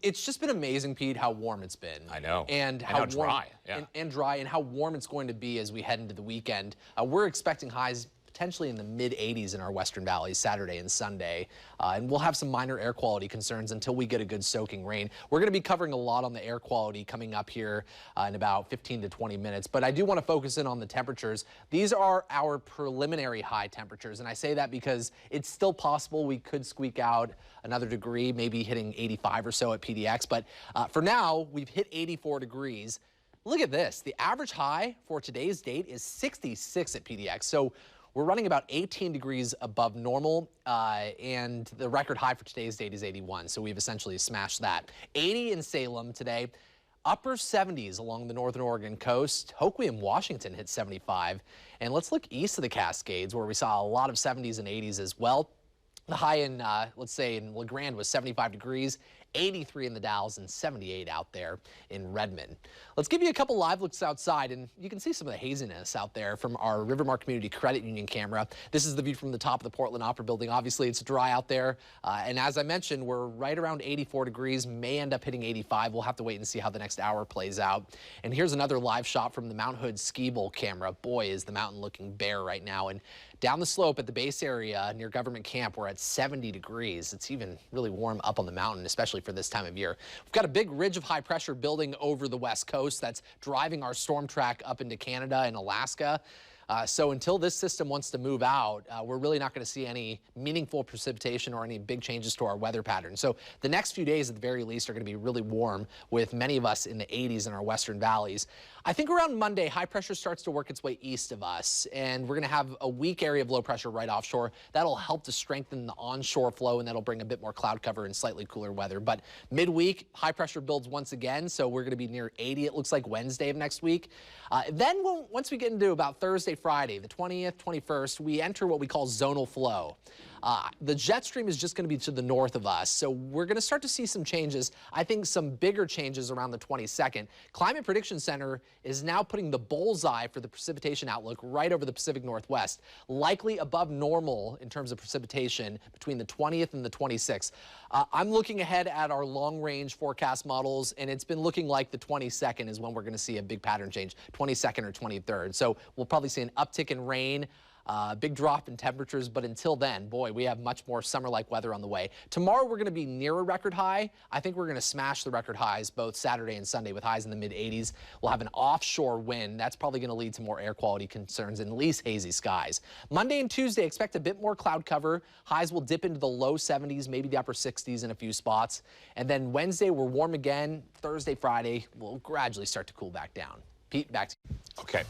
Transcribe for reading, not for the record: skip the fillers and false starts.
It's just been amazing, Pete, how warm it's been. I know. And how warm, dry. Yeah. and dry, and how warm it's going to be as we head into the weekend. We're expecting highs potentially in the mid-80s in our western valleys Saturday and Sunday. And we'll have some minor air quality concerns until we get a good soaking rain. We're going to be covering a lot on the air quality coming up here in about 15 to 20 minutes. But I do want to focus in on the temperatures. These are our preliminary high temperatures. And I say that because it's still possible we could squeak out another degree, maybe hitting 85 or so at PDX. But for now, we've hit 84 degrees. Look at this. The average high for today's date is 66 at PDX. So we're running about 18 degrees above normal, and the record high for today's date is 81, so we've essentially smashed that. 80 in Salem today, upper 70s along the northern Oregon coast. Hoquiam, Washington hit 75, and let's look east of the Cascades where we saw a lot of 70s and 80s as well. The high in, let's say, in La Grande was 75 degrees, 83 in the Dalles, and 78 out there in Redmond. Let's give you a couple live looks outside, and you can see some of the haziness out there from our Rivermark Community Credit Union camera. This is the view from the top of the Portland Opera Building. Obviously, it's dry out there, and as I mentioned, we're right around 84 degrees, may end up hitting 85. We'll have to wait and see how the next hour plays out. And here's another live shot from the Mount Hood Ski Bowl camera. Boy, is the mountain looking bare right now. And down the slope at the base area near Government Camp, we're at 70 degrees. It's even really warm up on the mountain, especially for this time of year. We've got a big ridge of high pressure building over the west coast that's driving our storm track up into Canada and Alaska. So until this system wants to move out, we're really not going to see any meaningful precipitation or any big changes to our weather pattern. So the next few days at the very least are going to be really warm, with many of us in the 80s in our western valleys. I think around Monday, high pressure starts to work its way east of us, and we're going to have a weak area of low pressure right offshore. That'll help to strengthen the onshore flow, and that'll bring a bit more cloud cover and slightly cooler weather. But midweek, high pressure builds once again, so we're going to be near 80, it looks like, Wednesday of next week. Then once we get into about Thursday, Friday, the 20th, 21st, we enter what we call zonal flow. The jet stream is just going to be to the north of us, so we're going to start to see some changes. I think some bigger changes around the 22nd. Climate Prediction Center is now putting the bullseye for the precipitation outlook right over the Pacific Northwest, likely above normal in terms of precipitation between the 20th and the 26th. I'm looking ahead at our long-range forecast models, and it's been looking like the 22nd is when we're going to see a big pattern change, 22nd or 23rd. So we'll probably see an uptick in rain, big drop in temperatures, but until then, boy, we have much more summer-like weather on the way. Tomorrow, we're going to be near a record high. I think we're going to smash the record highs both Saturday and Sunday with highs in the mid-80s. We'll have an offshore wind. That's probably going to lead to more air quality concerns and at least hazy skies. Monday and Tuesday, expect a bit more cloud cover. Highs will dip into the low 70s, maybe the upper 60s in a few spots. And then Wednesday, we're warm again. Thursday, Friday, we'll gradually start to cool back down. Pete, back to you. Okay.